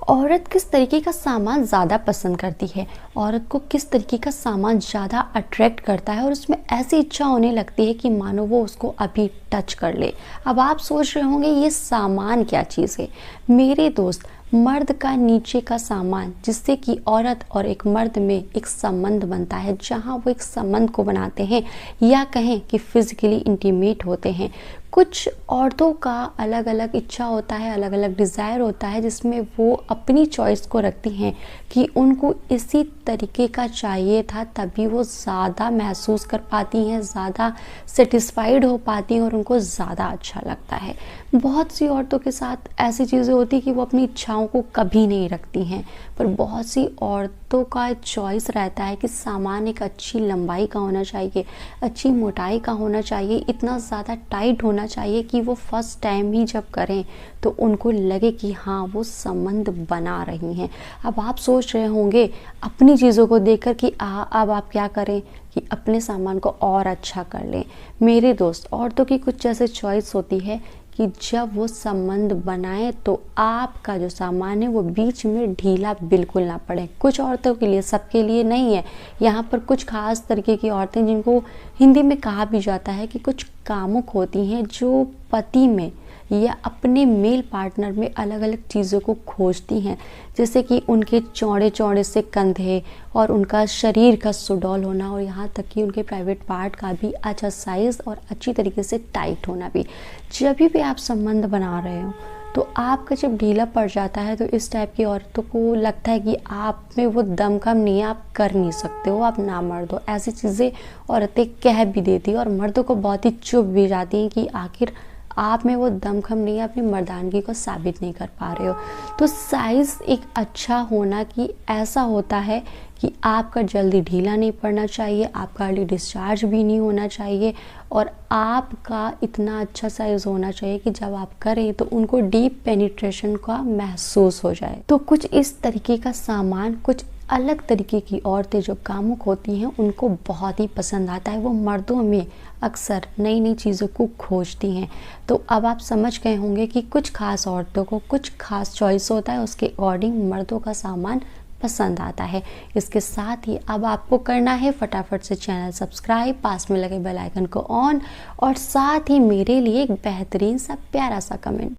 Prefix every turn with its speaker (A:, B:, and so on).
A: औरत किस तरीके का सामान ज़्यादा पसंद करती है, औरत को किस तरीके का सामान ज़्यादा अट्रैक्ट करता है और उसमें ऐसी इच्छा होने लगती है कि मानो वो उसको अभी टच कर ले। अब आप सोच रहे होंगे ये सामान क्या चीज़ है। मेरे दोस्त, मर्द का नीचे का सामान, जिससे कि औरत और एक मर्द में एक संबंध बनता है, जहाँ वो एक संबंध को बनाते हैं या कहें कि फिजिकली इंटीमेट होते हैं। कुछ औरतों का अलग अलग इच्छा होता है, अलग अलग डिज़ायर होता है, जिसमें वो अपनी चॉइस को रखती हैं कि उनको इसी तरीके का चाहिए था, तभी वो ज़्यादा महसूस कर पाती हैं, ज़्यादा सेटिस्फाइड हो पाती हैं और उनको ज़्यादा अच्छा लगता है। बहुत सी औरतों के साथ ऐसी चीज़ें होती हैं कि वो अपनी इच्छाओं को कभी नहीं रखती हैं, पर बहुत सी औरतों का चॉइस रहता है कि सामान एक अच्छी लंबाई का होना चाहिए, अच्छी मोटाई का होना चाहिए, इतना ज़्यादा टाइट होना चाहिए कि वो फर्स्ट टाइम ही जब करें तो उनको लगे कि हाँ, वो संबंध बना रही हैं। अब आप सोच रहे होंगे अपनी चीज़ों को देखकर कि अब आप क्या करें कि अपने सामान को और अच्छा कर लें। मेरे दोस्त, औरतों की कुछ ऐसे चॉइस होती है कि जब वो संबंध बनाए तो आपका जो सामान है वो बीच में ढीला बिल्कुल ना पड़े। कुछ औरतों के लिए, सबके लिए नहीं है। यहाँ पर कुछ खास तरीके की औरतें, जिनको हिंदी में कहा भी जाता है कि कुछ कामुक होती हैं, जो पति में या अपने मेल पार्टनर में अलग अलग चीज़ों को खोजती हैं, जैसे कि उनके चौड़े चौड़े से कंधे और उनका शरीर का सुडौल होना, और यहाँ तक कि उनके प्राइवेट पार्ट का भी अच्छा साइज़ और अच्छी तरीके से टाइट होना भी। जब भी आप संबंध बना रहे हो तो आपका जब ढीला पड़ जाता है तो इस टाइप की औरतों को लगता है कि आप में वो दमखम नहीं है, आप कर नहीं सकते हो, आप ना मर्द हो। ऐसी चीज़ें औरतें कह भी देती हैं और मर्दों को बहुत ही चुभ भी जाती हैं कि आखिर आप में वो दमखम नहीं है, अपनी मर्दानगी को साबित नहीं कर पा रहे हो। तो साइज़ एक अच्छा होना कि ऐसा होता है कि आपका जल्दी ढीला नहीं पड़ना चाहिए, आपका अर्ली डिस्चार्ज भी नहीं होना चाहिए, और आपका इतना अच्छा साइज़ होना चाहिए कि जब आप करें तो उनको डीप पेनिट्रेशन का महसूस हो जाए। तो कुछ इस तरीके का सामान कुछ अलग तरीके की औरतें जो कामुक होती हैं उनको बहुत ही पसंद आता है। वो मर्दों में अक्सर नई नई चीज़ों को खोजती हैं। तो अब आप समझ गए होंगे कि कुछ खास औरतों को कुछ खास चॉइस होता है, उसके अकॉर्डिंग मर्दों का सामान पसंद आता है। इसके साथ ही अब आपको करना है फटाफट से चैनल सब्सक्राइब, पास में लगे बेल आइकन को ऑन, और साथ ही मेरे लिए एक बेहतरीन सा प्यारा सा कमेंट।